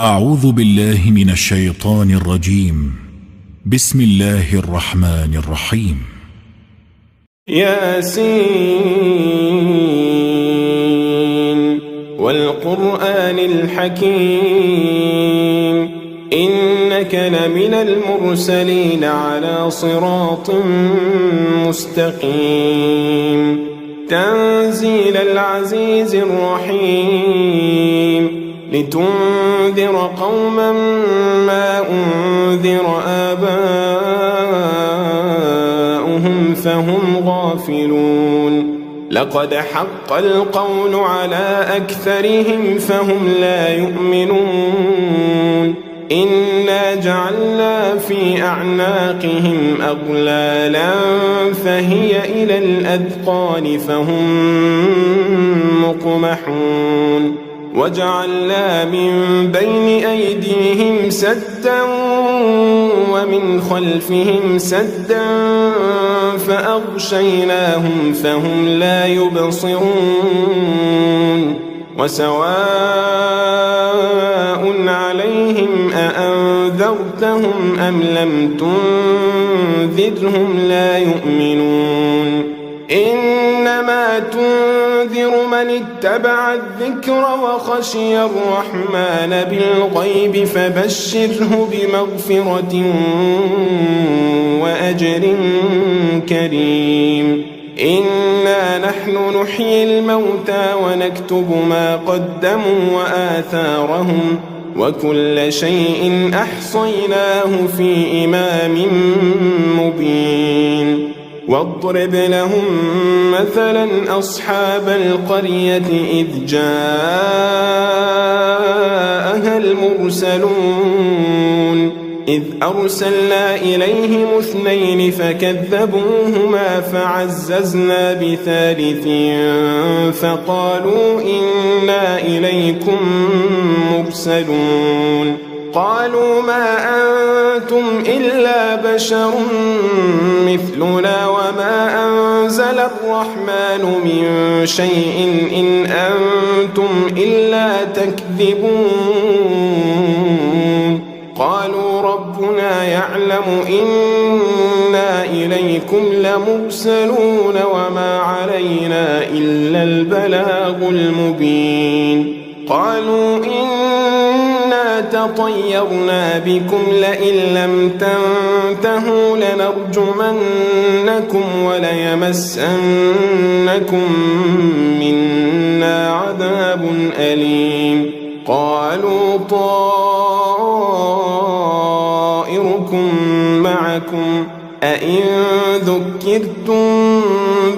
أعوذ بالله من الشيطان الرجيم. بسم الله الرحمن الرحيم. ياسين والقرآن الحكيم إنك لمن المرسلين على صراط مستقيم تنزيل العزيز الرحيم لتنذر قوما ما أنذر آباؤهم فهم غافلون لقد حق القول على أكثرهم فهم لا يؤمنون إنا جعلنا في أعناقهم أغلالا فهي إلى الأذقان فهم مقمحون وجعلنا من بين أيديهم سدا ومن خلفهم سدا فأغشيناهم فهم لا يبصرون وسواء عليهم أأنذرتهم أم لم تنذرهم لا يؤمنون إنما تنذر من اتبع الذكر وخشي الرحمن بالغيب فبشره بمغفرة وأجر كريم إنا نحن نحيي الموتى ونكتب ما قدموا وآثارهم وكل شيء أحصيناه في إمام مبين واضرب لهم مثلا أصحاب القرية إذ جاءها المرسلون إذ أرسلنا إليهم 2 فكذبوهما فعززنا بثالث فقالوا إنا إليكم مرسلون قالوا ما أنتم إلا بشر مثلنا وما أنزل الرحمن من شيء إن أنتم إلا تكذبون قالوا ربنا يعلم إنا إليكم لمرسلون وما علينا إلا البلاغ المبين قالوا إنا تطيرنا بكم لئن لم تنتهوا لنرجمنكم وليمسنكم منا عذاب أليم قالوا طائركم معكم أئن ذكرتم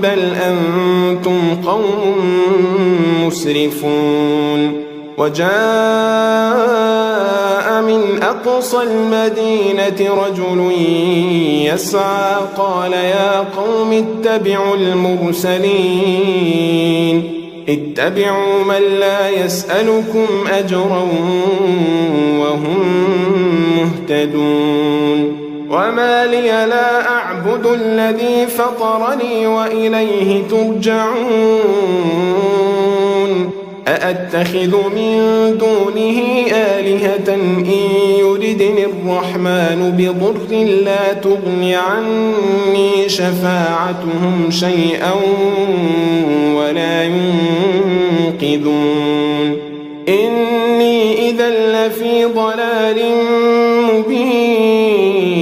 بل أنتم قوم مسرفون وجاء من أقصى المدينة رجل يسعى قال يا قوم اتبعوا المرسلين اتبعوا من لا يسألكم أجرا وهم مهتدون وما لي لا أعبد الذي فطرني وإليه ترجعون أأتخذ من دونه آلهة إن يردني الرحمن بضر لا تغن عني شفاعتهم شيئا ولا ينقذون إني إذا لفي ضلال مبين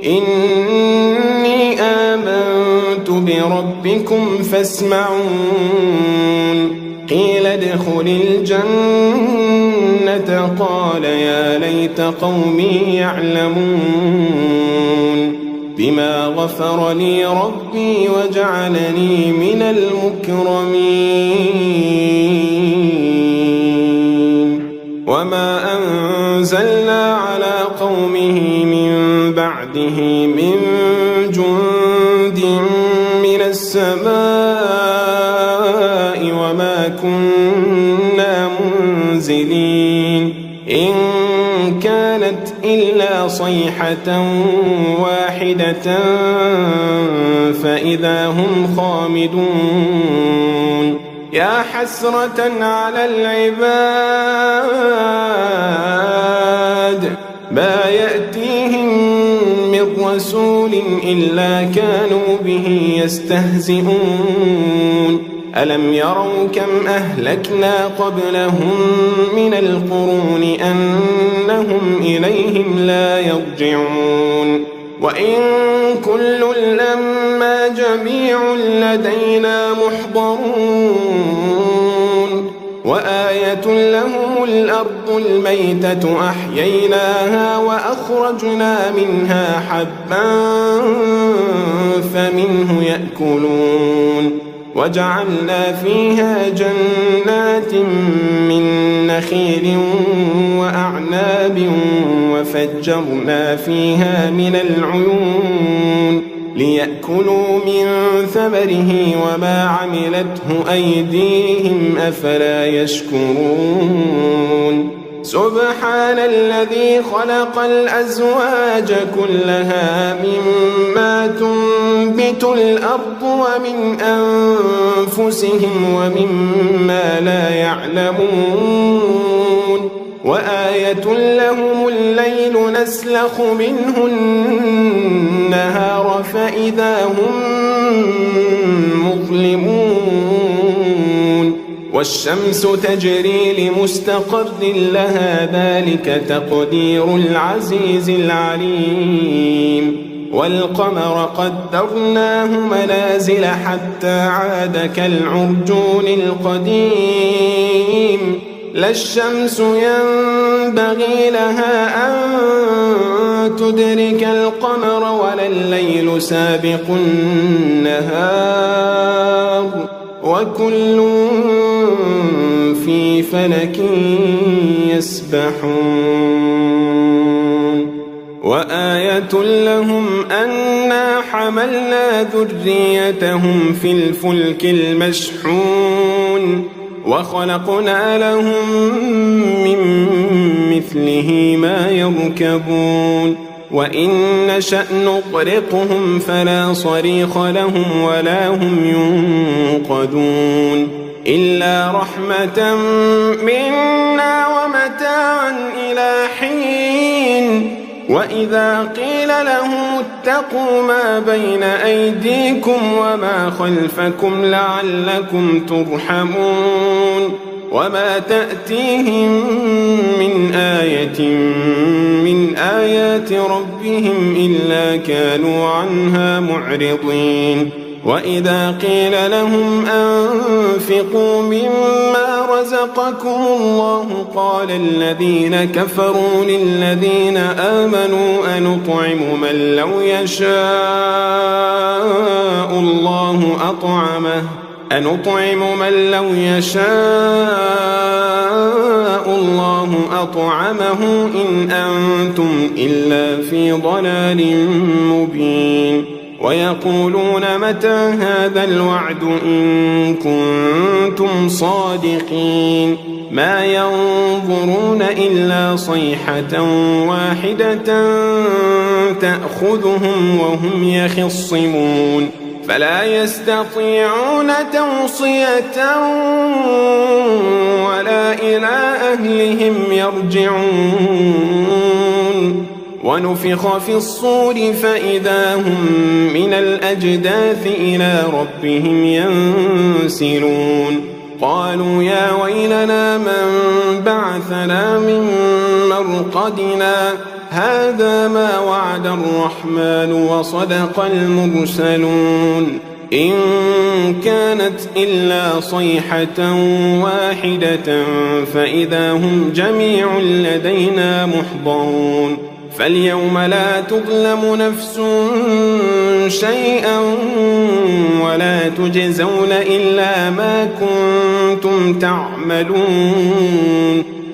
إني آمنت بربكم فاسمعون قيل ادخل الجنة قال يا ليت قومي يعلمون بما غفر لي ربي وجعلني من المكرمين وما أنزلنا على قومه من بعده من جند من السماء وما كنا منزلين إن كانت إلا صيحة واحدة فإذا هم خامدون يا حسرة على العباد ما يأتيهم من رسول إلا كانوا به يستهزئون ألم يروا كم أهلكنا قبلهم من القرون أنهم إليهم لا يرجعون وإن كل لما جميع لدينا محضرون وآية لهم الأرض الميتة أحييناها وأخرجنا منها حبا فمنه يأكلون وجعلنا فيها جنات من نخيل وأعناب وفجرنا فيها من العيون ليأكلوا من ثمره وما عملته أيديهم أفلا يشكرون سبحان الذي خلق الأزواج كلها مما تنبت الأرض ومن أنفسهم ومما لا يعلمون وآية لهم الليل نسلخ منه النهار فإذا هم مظلمون والشمس تجري لمستقر لها ذلك تقدير العزيز العليم والقمر قدرناه منازل حتى عاد كالعرجون القديم لا الشمس ينبغي لها أن تدرك القمر ولا الليل سابق النهار وكل في فلك يسبحون وآية لهم أنا حملنا ذريتهم في الفلك المشحون وخلقنا لهم من مثله ما يركبون وإن نشأ نغرقهم فلا صريخ لهم ولا هم ينقذون إلا رحمة منا ومتاعا إلى حين وإذا قيل لهم اتقوا ما بين أيديكم وما خلفكم لعلكم ترحمون وما تأتيهم من آية من آيات ربهم إلا كانوا عنها معرضين وإذا قيل لهم أنفقوا مما رزقكم الله قال الذين كفروا للذين آمنوا أنطعم من لو يشاء الله أطعمه إن أنتم إلا في ضلال مبين ويقولون متى هذا الوعد إن كنتم صادقين ما ينظرون إلا صيحة واحدة تأخذهم وهم يخصمون فلا يستطيعون توصية ولا إلى أهلهم يرجعون ونفخ في الصور فإذا هم من الأجداث إلى ربهم ينسلون قالوا يا ويلنا من بعثنا من مرقدنا هذا ما وعد الرحمن وصدق المرسلون إن كانت إلا صيحة واحدة فإذا هم جميع لدينا محضرون فاليوم لا تظلم نفس شيئا ولا تجزون إلا ما كنتم تعملون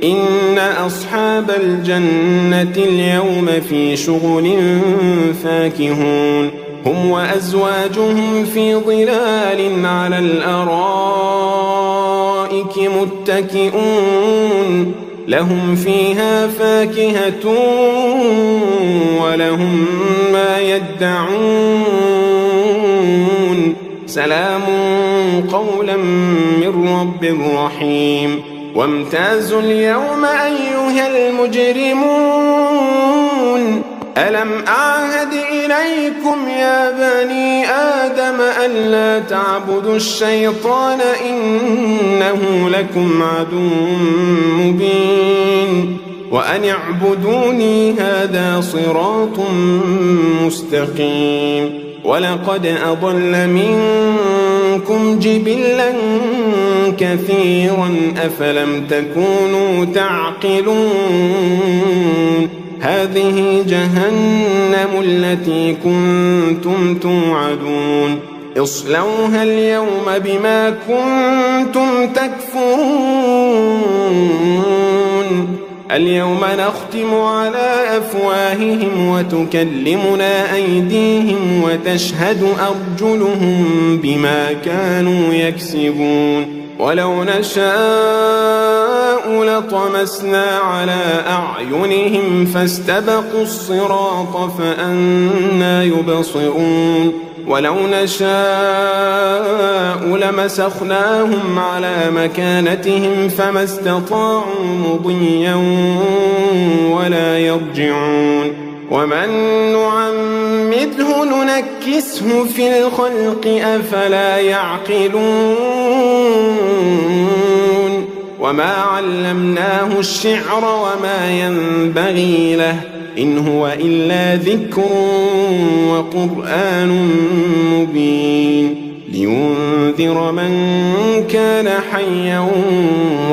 إن أصحاب الجنة اليوم في شغل فاكهون هم وأزواجهم في ظلال على الأرائك متكئون لهم فيها فاكهة ولهم ما يدعون سلام قولا من رب رحيم وامتازوا اليوم أيها المجرمون ألم أعهد إليكم يا بني آدم ألا تعبدوا الشيطان إنه لكم عدو مبين وأن اعبدوني هذا صراط مستقيم ولقد أضل منكم جبلا كثيرا أفلم تكونوا تعقلون هذه جهنم التي كنتم توعدون اصلوها اليوم بما كنتم تكفرون اليوم نختم على أفواههم وتكلمنا أيديهم وتشهد أرجلهم بما كانوا يكسبون ولو نشاء لطمسنا على أعينهم فاستبقوا الصراط فأنى يبصرون ولو نشاء لمسخناهم على مكانتهم فما استطاعوا مضيا ولا يرجعون ومن نعمده ننكسه في الخلق أفلا يعقلون وما علمناه الشعر وما ينبغي له إن هو إلا ذكر وقرآن مبين لينذر من كان حيا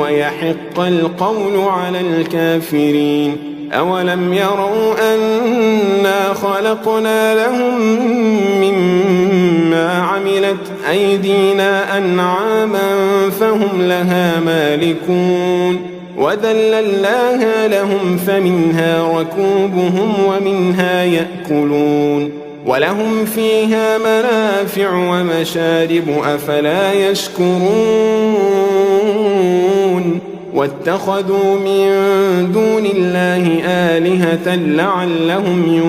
ويحق القول على الكافرين أولم يروا أنا خلقنا لهم مما عملت أيدينا أنعاما فهم لها مالكون وذللناها لهم فمنها ركوبهم ومنها يأكلون ولهم فيها منافع ومشارب أفلا يشكرون واتخذوا من دون الله آلهة لعلهم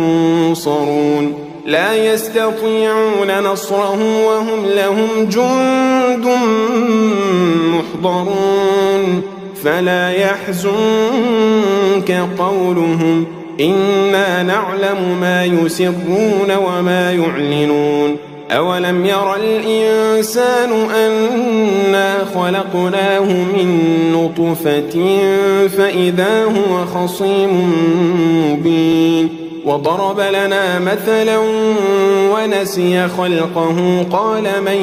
ينصرون لا يستطيعون نصرهم وهم لهم جند محضرون فلا يحزنك قولهم إنا نعلم ما يسرون وما يعلنون أولم ير الإنسان أنا خلقناه من نطفة فإذا هو خصيم مبين وضرب لنا مثلا ونسي خلقه قال من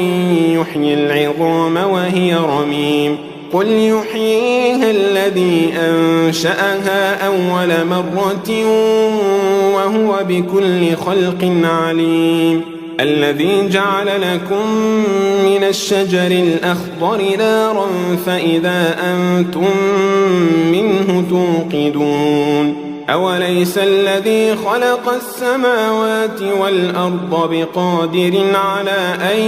يحيي العظام وهي رميم قل يحييها الذي أنشأها أول مرة وهو بكل خلق عليم الذي جعل لكم من الشجر الأخضر نارا فإذا أنتم منه توقدون أوليس الذي خلق السماوات والأرض بقادر على أن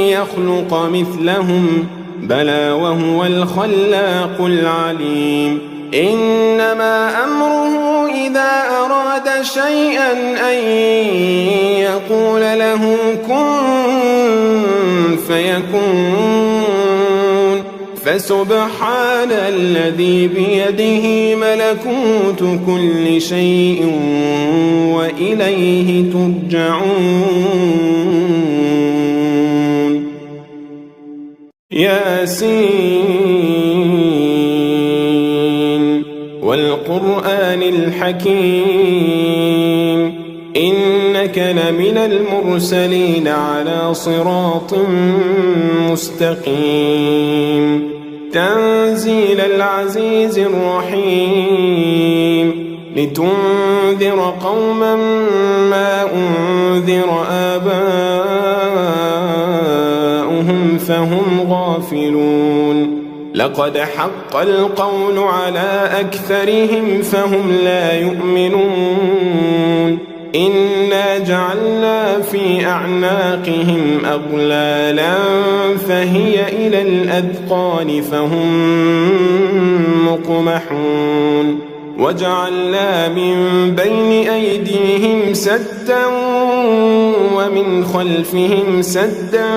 يخلق مثلهم بلى وهو الخلاق العليم إنما أمره إذا أراد شيئا أن يقول له كن فيكون فسبحان الذي بيده ملكوت كل شيء وإليه ترجعون ياسين والقرآن الحكيم إنك لمن المرسلين على صراط مستقيم تنزيل العزيز الرحيم لتنذر قوما ما أنذر آباؤهم فهم غافلون لقد حق القول على أكثرهم فهم لا يؤمنون إنا جعلنا في أعناقهم أغلالا فهي إلى الأذقان فهم مقمحون وجعلنا من بين أيديهم سدا ومن خلفهم سدا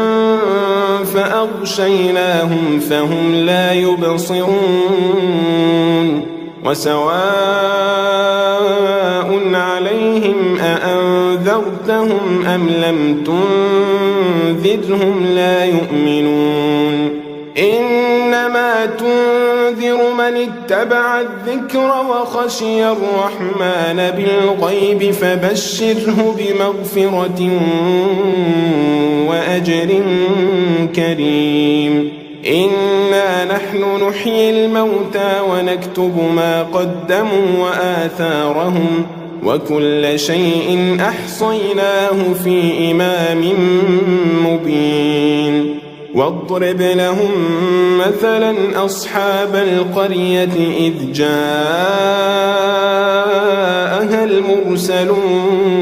فأغشيناهم فهم لا يبصرون وسواء عليهم أأنذرتهم أم لم تنذرهم لا يؤمنون إنما تنذر من اتبع الذكر وخشي الرحمن بالغيب فبشره بمغفرة وأجر كريم إنا نحن نحيي الموتى ونكتب ما قدموا وآثارهم وكل شيء أحصيناه في إمام مبين واضرب لهم مثلا أصحاب القرية إذ جاءها المرسلون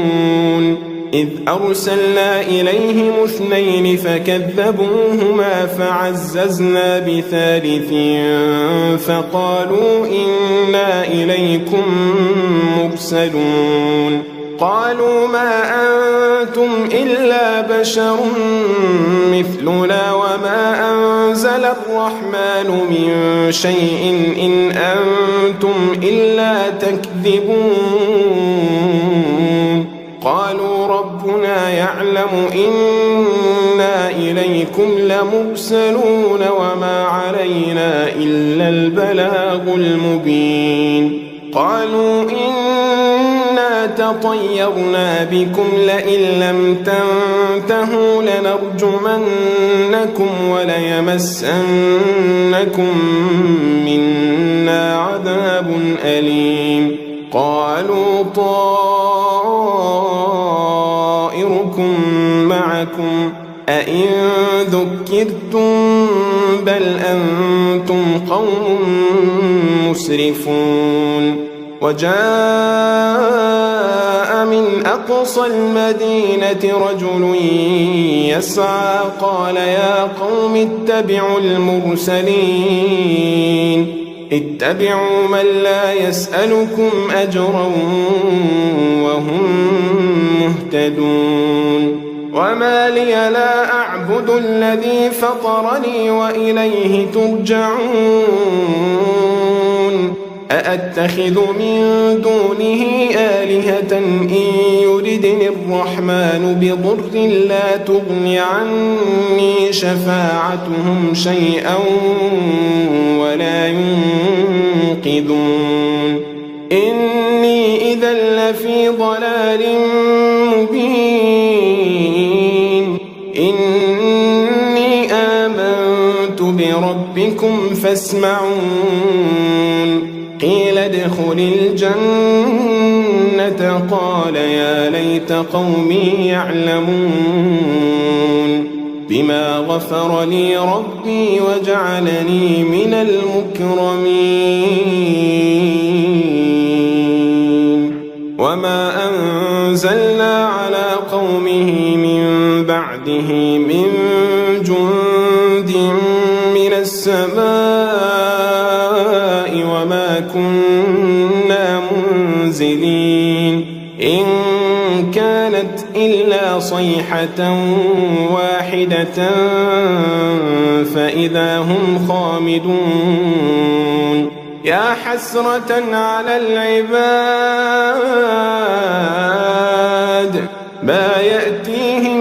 إذ أرسلنا إليهم 2 فكذبوهما فعززنا بثالث فقالوا إنا إليكم مرسلون قالوا ما أنتم إلا بشر مثلنا وما أنزل الرحمن من شيء إن أنتم إلا تكذبون قالوا ربنا يعلم إنا إليكم لمرسلون وما علينا إلا البلاغ المبين قالوا إنا تطيرنا بكم لئن لم تنتهوا لنرجمنكم وليمسنكم منا عذاب أليم قالوا طائركم معكم أئن ذكرتم بل أنتم قوم مسرفون وجاء من أقصى المدينة رجل يسعى قال يا قوم اتبعوا المرسلين اتبعوا من لا يسألكم أجرا وهم مهتدون وما لي لا أعبد الذي فطرني وإليه ترجعون أأتخذ من دونه آلهة إن يردني الرحمن بضر لا تغن عني شفاعتهم شيئا ولا ينقذون إني إذا لفي ضلال مبين إني آمنت بربكم فاسمعون قيل ادخل الجنة قال يا ليت قومي يعلمون بما غفر لي ربي وجعلني من المكرمين وما أنزلنا على قومه من بعده من جند من السماء وما كنا منزلين إن كانت إلا صيحة واحدة فإذا هم خامدون يا حسرة على العباد ما يأتيهم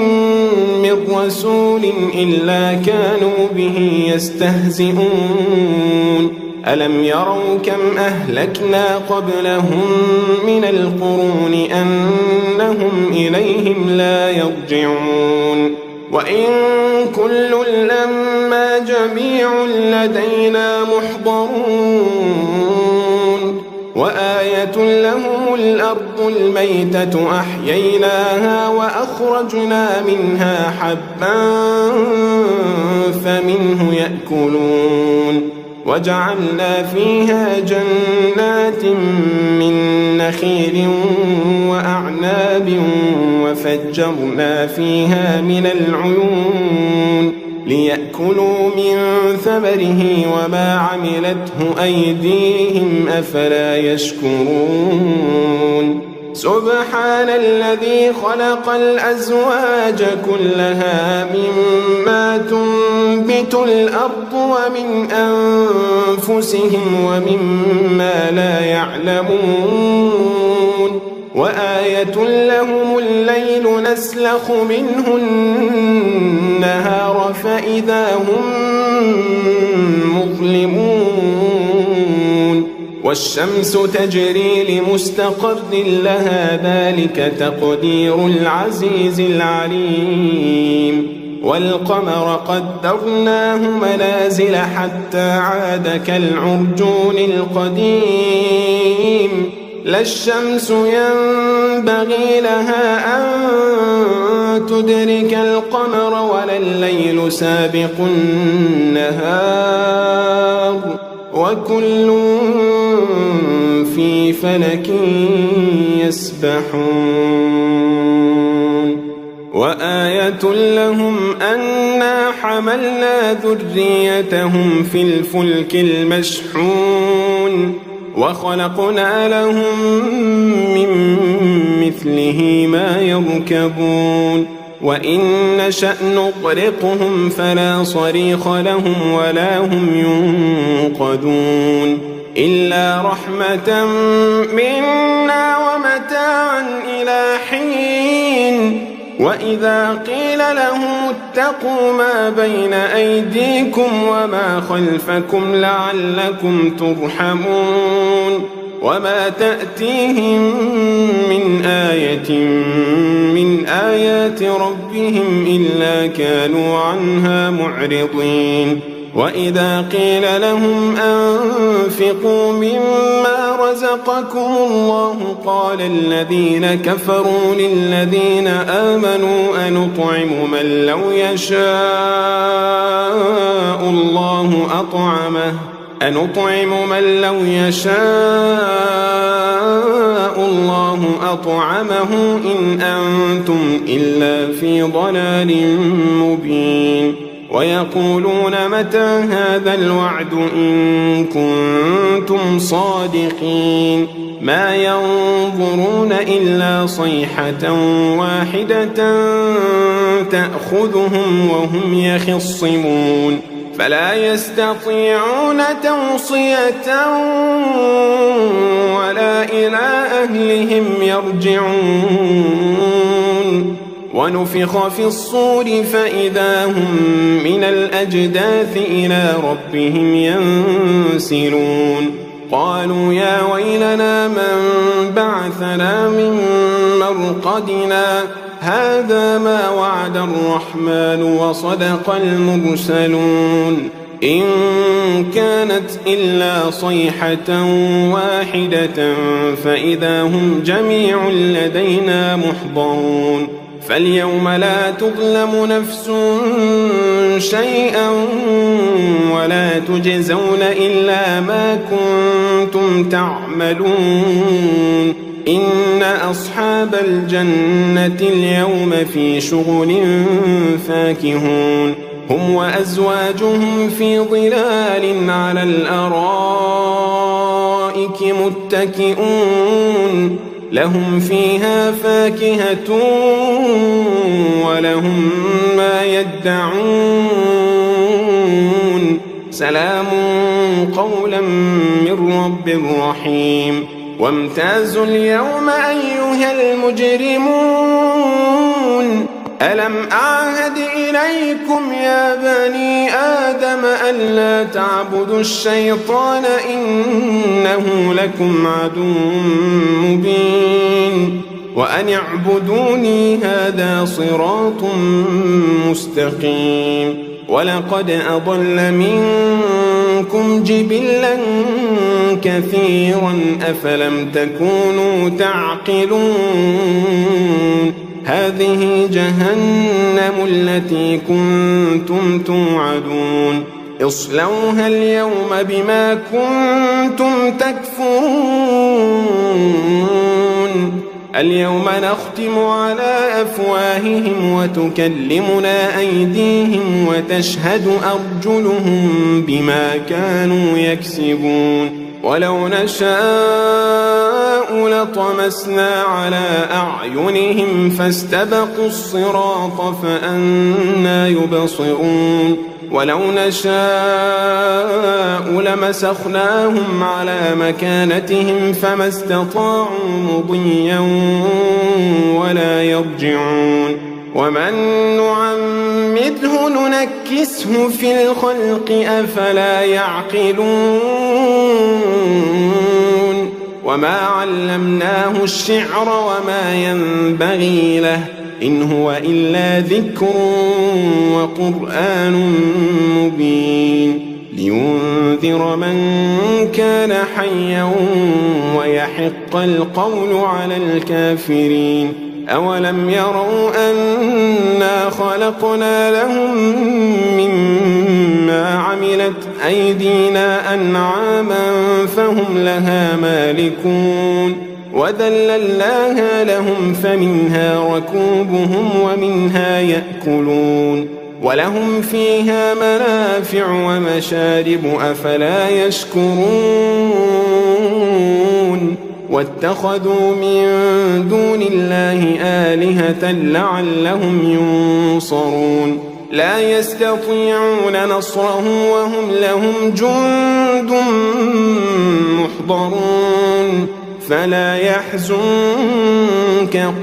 من رسول إلا كانوا به يستهزئون ألم يروا كم أهلكنا قبلهم من القرون أنهم إليهم لا يرجعون وإن كل لما جميع لدينا محضرون وآية لهم الأرض الميتة أحييناها وأخرجنا منها حبا فمنه يأكلون وجعلنا فيها جنات من نخيل وأعناب وفجرنا فيها من العيون ليأكلوا من ثمره وما عملته أيديهم أفلا يشكرون سبحان الذي خلق الأزواج كلها مما تنبت الأرض ومن أنفسهم ومما لا يعلمون وآية لهم الليل نسلخ منه النهار فإذا هم مظلمون والشمس تجري لمستقر لها ذلك تقدير العزيز العليم والقمر قدرناه منازل حتى عاد كالعرجون القديم لا الشمس ينبغي لها أن تدرك القمر ولا الليل سابق النهار وكل في فلك يسبحون وآية لهم أنا حملنا ذريتهم في الفلك المشحون وخلقنا لهم من مثله ما يركبون وإن نشأ نغرقهم فلا صريخ لهم ولا هم ينقذون إلا رحمة منا ومتاعا إلى حين وإذا قيل لهم اتقوا ما بين أيديكم وما خلفكم لعلكم ترحمون وما تأتيهم من آية من آيات ربهم إلا كانوا عنها معرضين وإذا قيل لهم أنفقوا مما رزقكم الله قال الذين كفروا للذين آمنوا أنطعم من لو يشاء الله أطعمه إن أنتم إلا في ضلال مبين ويقولون متى هذا الوعد إن كنتم صادقين ما ينظرون إلا صيحة واحدة تأخذهم وهم يخصمون فلا يستطيعون توصية ولا إلى أهلهم يرجعون ونفخ في الصور فإذا هم من الأجداث إلى ربهم ينسلون قالوا يا ويلنا من بعثنا من مرقدنا هذا ما وعد الرحمن وصدق المرسلون إن كانت إلا صيحة واحدة فإذا هم جميع لدينا محضرون فاليوم لا تظلم نفس شيئا ولا تجزون إلا ما كنتم تعملون إن أصحاب الجنة اليوم في شغل فاكهون هم وأزواجهم في ظلال على الأرائك متكئون لهم فيها فاكهة ولهم ما يدعون سلام قولا من رب رحيم وامتازوا اليوم أيها المجرمون ألم أعهد إليكم يا بني آدم ألا تعبدوا الشيطان إنه لكم عدو مبين وأن اعبدوني هذا صراط مستقيم ولقد أضل منكم جبلا كثيرا أفلم تكونوا تعقلون هذه جهنم التي كنتم توعدون اصلوها اليوم بما كنتم تكفرون اليوم نختم على أفواههم وتكلمنا أيديهم وتشهد أرجلهم بما كانوا يكسبون ولو نشاء لطمسنا على أعينهم فاستبقوا الصراط فأنى يبصرون ولو نشاء لمسخناهم على مكانتهم فما استطاعوا مضيا ولا يرجعون ومن نعمره ننكسه في الخلق أفلا يعقلون وما علمناه الشعر وما ينبغي له إن هو إلا ذكر وقرآن مبين لينذر من كان حيا ويحق القول على الكافرين أولم يروا أنا خلقنا لهم مما عملت أيدينا أنعاما فهم لها مالكون وذللناها لهم فمنها ركوبهم ومنها يأكلون ولهم فيها منافع ومشارب أفلا يشكرون واتخذوا من دون الله آلهة لعلهم ينصرون لا يستطيعون نصره وهم لهم جند محضرون فلا يحزنك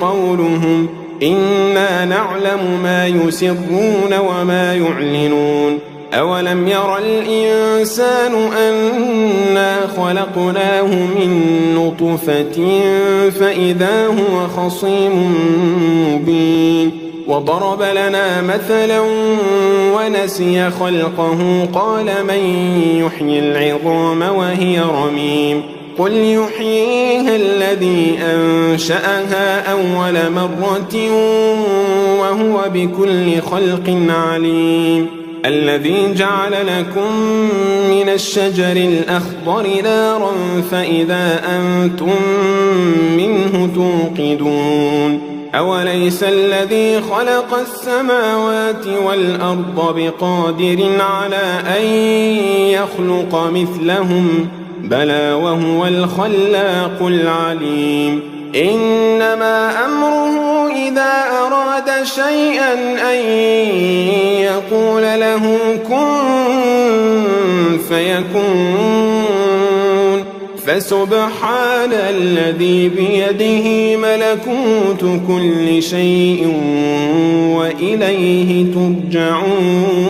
قولهم إنا نعلم ما يسرون وما يعلنون أولم ير الإنسان أنا خلقناه من نطفة فإذا هو خصيم مبين وضرب لنا مثلا ونسي خلقه قال من يحيي العظام وهي رميم قل يحييها الذي أنشأها أول مرة وهو بكل خلق عليم الذي جعل لكم من الشجر الأخضر نارا فإذا أنتم منه توقدون أوليس الذي خلق السماوات والأرض بقادر على أن يخلق مثلهم بلى وهو الخلاق العليم إنما أمره إذا أراد شيئا أن يقول له كن فيكون فسبحان الذي بيده ملكوت كل شيء وإليه ترجعون